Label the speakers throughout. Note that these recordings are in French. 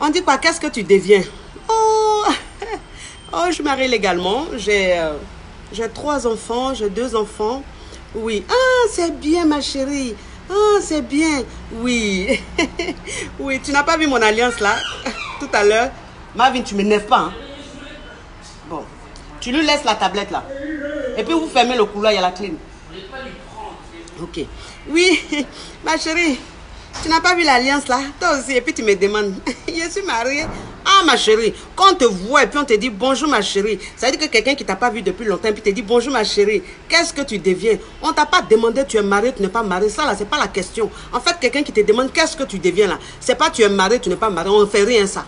Speaker 1: On dit quoi? Qu'est-ce que tu deviens? Oh, oh, je marie légalement. J'ai 3 enfants, j'ai 2 enfants. Oui. Ah, c'est bien, ma chérie. Ah, c'est bien. Oui. Oui, tu n'as pas vu mon alliance là? Tout à l'heure. Marvin, tu ne m'énerves pas. Hein? Bon. Tu lui laisses la tablette là. Et puis vous fermez le couloir, il y a la clé. Ok. Oui, ma chérie. Tu n'as pas vu l'alliance là? Toi aussi. Et puis tu me demandes. Je suis mariée. Ah, ma chérie. Quand on te voit et puis on te dit bonjour, ma chérie. Ça veut dire que quelqu'un qui t'a pas vu depuis longtemps et puis te dit bonjour, ma chérie. Qu'est-ce que tu deviens? On t'a pas demandé tu es marié, tu n'es pas marié. Ça là, c'est pas la question. En fait, quelqu'un qui te demande qu'est-ce que tu deviens là. C'est pas tu es marié, tu n'es pas marié. On ne fait rien ça.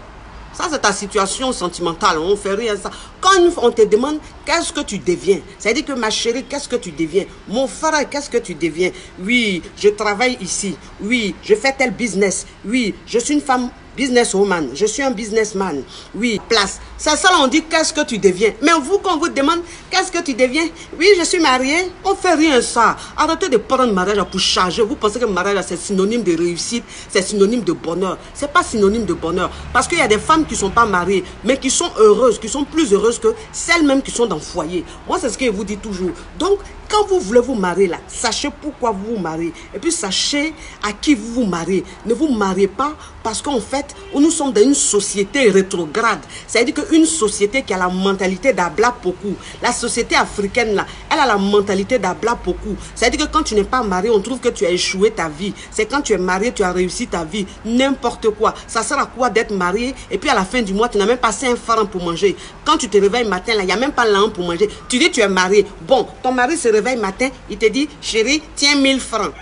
Speaker 1: Ça, c'est ta situation sentimentale. On ne fait rien ça. Quand on te demande qu'est-ce que tu deviens, ça veut dire que ma chérie, qu'est-ce que tu deviens? Mon frère, qu'est-ce que tu deviens? Oui, je travaille ici. Oui, je fais tel business. Oui, je suis une femme businesswoman. Je suis un businessman. Oui, place. C'est ça, là, on dit qu'est-ce que tu deviens. Mais vous, quand on vous demande qu'est-ce que tu deviens? Oui, je suis mariée. On ne fait rien ça. Arrêtez de prendre mariage pour charger. Vous pensez que mariage, c'est synonyme de réussite, c'est synonyme de bonheur. Ce n'est pas synonyme de bonheur. Parce qu'il y a des femmes qui ne sont pas mariées, mais qui sont heureuses, qui sont plus heureuses que celles-mêmes qui sont dans le foyer. Moi, c'est ce que je vous dis toujours. Donc, quand vous voulez vous marier là, sachez pourquoi vous vous mariez. Et puis sachez à qui vous vous mariez. Ne vous mariez pas parce qu'en fait, nous sommes dans une société rétrograde. C'est-à-dire qu'une société qui a la mentalité d'Abla Poku. La société africaine là, elle a la mentalité d'Abla Poku. C'est-à-dire que quand tu n'es pas marié, on trouve que tu as échoué ta vie. C'est quand tu es marié, tu as réussi ta vie. N'importe quoi. Ça sert à quoi d'être marié et puis à la fin du mois, tu n'as même pas 5 francs pour manger. Quand tu te réveilles le matin là, il n'y a même pas l'an pour manger. Tu dis tu es marié. Bon, ton mari se réveille matin, il te dit, chérie, tiens 1000 francs.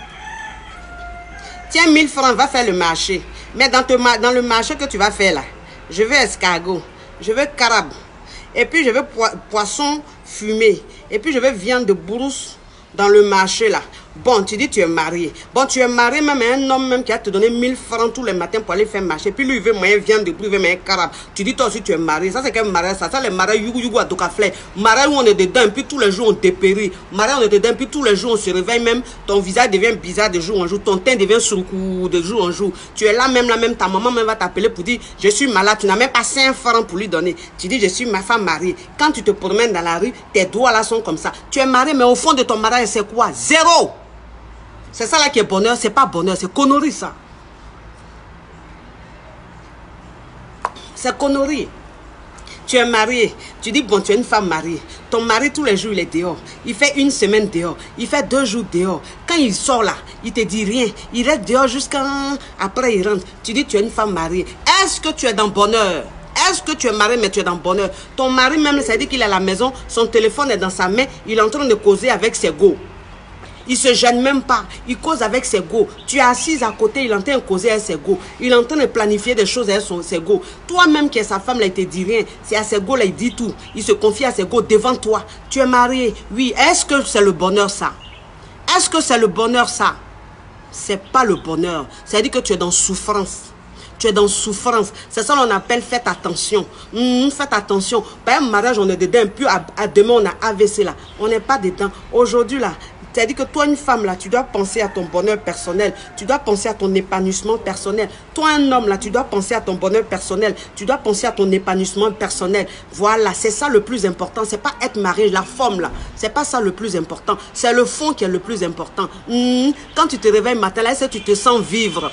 Speaker 1: Tiens 1000 francs, va faire le marché. Mais dans le marché que tu vas faire là, je veux escargot, je veux carabe, et puis je veux poisson fumé, et puis je veux viande de brousse dans le marché là. Bon, tu dis tu es marié. Bon, tu es marié même à un homme même qui a te donné 1000 francs tous les matins pour aller faire marché. Puis lui, il veut moyen viande de brousse, il veut moyen carabe. Tu dis toi aussi tu es marié. Ça, c'est quel mariage ça? Ça, les mariages yugu à Tokaflé. Mariage où on est dedans, puis tous les jours on dépérit. Mariage où on est dedans, puis tous les jours on se réveille même. Ton visage devient bizarre de jour en jour. Ton teint devient surcou de jour en jour. Tu es là même, ta maman même va t'appeler pour dire je suis malade. Tu n'as même pas 5 francs pour lui donner. Tu dis je suis ma femme mariée. Quand tu te promènes dans la rue, tes doigts là sont comme ça. Tu es marié, mais au fond de ton mariage, c'est quoi? Zéro. C'est ça là qui est bonheur, c'est pas bonheur, c'est connerie ça. C'est connerie. Tu es marié, tu dis bon tu es une femme mariée. Ton mari tous les jours il est dehors. Il fait 1 semaine dehors, il fait 2 jours dehors. Quand il sort là, il te dit rien. Il reste dehors jusqu'à après il rentre. Tu dis tu es une femme mariée. Est-ce que tu es dans le bonheur? Est-ce que tu es marié mais tu es dans le bonheur? Ton mari même, ça dit qu'il est à la maison, son téléphone est dans sa main, il est en train de causer avec ses go. Il se gêne même pas. Il cause avec ses go. Tu es assise à côté, il est en train de causer avec ses go. Il est en train de planifier des choses avec ses go. Toi-même qui es sa femme, là, il te dit rien. C'est à ses go, là, il dit tout. Il se confie à ses go devant toi. Tu es marié. Oui, est-ce que c'est le bonheur, ça? Est-ce que c'est le bonheur, ça? C'est pas le bonheur. C'est-à-dire que tu es dans souffrance. Tu es dans souffrance. C'est ça qu'on appelle faites attention. Faites attention. Par un mariage, on est dedans. Puis à demain, on a AVC là. On n'est pas dedans. Aujourd'hui là, c'est-à-dire que toi, une femme, là, tu dois penser à ton bonheur personnel. Tu dois penser à ton épanouissement personnel. Toi, un homme, là, tu dois penser à ton bonheur personnel. Tu dois penser à ton épanouissement personnel. Voilà, c'est ça le plus important. C'est pas être marié, la forme, là. C'est pas ça le plus important. C'est le fond qui est le plus important. Quand tu te réveilles matin, là, est-ce que tu te sens vivre?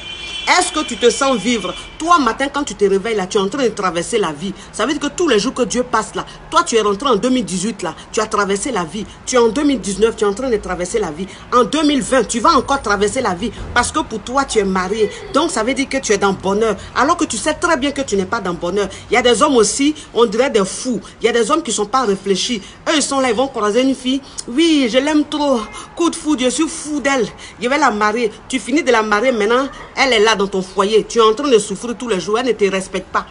Speaker 1: Est-ce que tu te sens vivre? Toi, matin, quand tu te réveilles, là, tu es en train de traverser la vie. Ça veut dire que tous les jours que Dieu passe, là, toi, tu es rentré en 2018, là, tu as traversé la vie. Tu es en 2019, tu es en train de traverser la vie. En 2020, tu vas encore traverser la vie parce que pour toi, tu es marié. Donc, ça veut dire que tu es dans le bonheur. Alors que tu sais très bien que tu n'es pas dans le bonheur. Il y a des hommes aussi, on dirait des fous. Il y a des hommes qui ne sont pas réfléchis. Eux, ils sont là, ils vont croiser une fille. Oui, je l'aime trop. Coup de foudre, je suis fou d'elle. Je vais la marier. Tu finis de la marier maintenant, elle est là dans ton foyer. Tu es en train de souffrir tous les jours. Elle ne te respecte pas.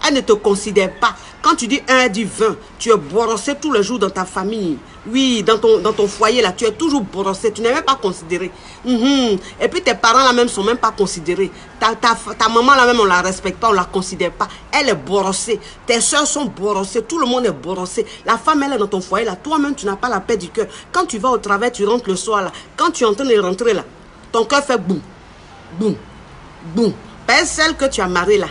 Speaker 1: Elle ne te considère pas. Quand tu dis 1, elle dit 20. Tu es borossé tous les jours dans ta famille. Oui, dans ton foyer là, tu es toujours borossé. Tu n'es même pas considéré. Et puis tes parents là même sont même pas considérés. Ta maman là même, on la respecte pas, on la considère pas. Elle est borossée. Tes soeurs sont borossées. Tout le monde est borossé. La femme, elle est dans ton foyer là. Toi-même, tu n'as pas la paix du cœur. Quand tu vas au travail, tu rentres le soir là. Quand tu es en train de rentrer là, ton cœur fait boum, boum, boum. pas celle que tu as mariée là.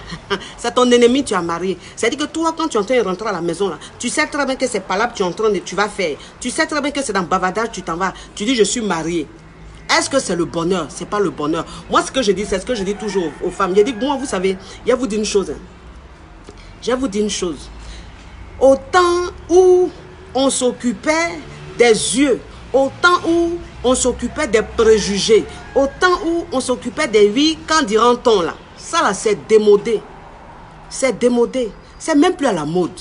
Speaker 1: C'est ton ennemi que tu as marié. C'est-à-dire que toi, quand tu es en train de rentrer à la maison là, tu sais très bien que c'est pas là que tu vas faire. Tu sais très bien que c'est dans le bavardage, tu t'en vas. Tu dis, je suis marié. Est-ce que c'est le bonheur? C'est pas le bonheur. Moi, ce que je dis, c'est ce que je dis toujours aux femmes. Je dis, moi, vous savez, je vais vous dire une chose. Je vais vous dire une chose. Au temps où on s'occupait des yeux, au temps où on s'occupait des préjugés, au temps où on s'occupait des oui, quand dira-t-on là? Ça là, c'est démodé. C'est démodé. C'est même plus à la mode.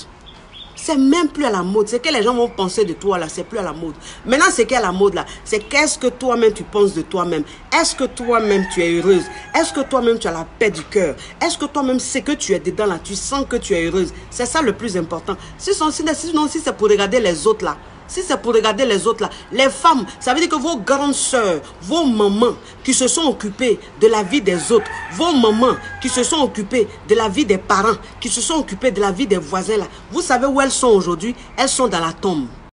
Speaker 1: C'est même plus à la mode. C'est que les gens vont penser de toi là, c'est plus à la mode. Maintenant, c'est qu'à la mode là, c'est qu'est-ce que toi-même tu penses de toi-même. Est-ce que toi-même tu es heureuse? Est-ce que toi-même tu as la paix du cœur? Est-ce que toi-même c'est que tu es dedans là, tu sens que tu es heureuse? C'est ça le plus important. Sinon, si c'est pour regarder les autres là, si c'est pour regarder les autres là, les femmes, ça veut dire que vos grandes sœurs, vos mamans qui se sont occupées de la vie des autres, vos mamans qui se sont occupées de la vie des parents, qui se sont occupées de la vie des voisins là, vous savez où elles sont aujourd'hui? Elles sont dans la tombe.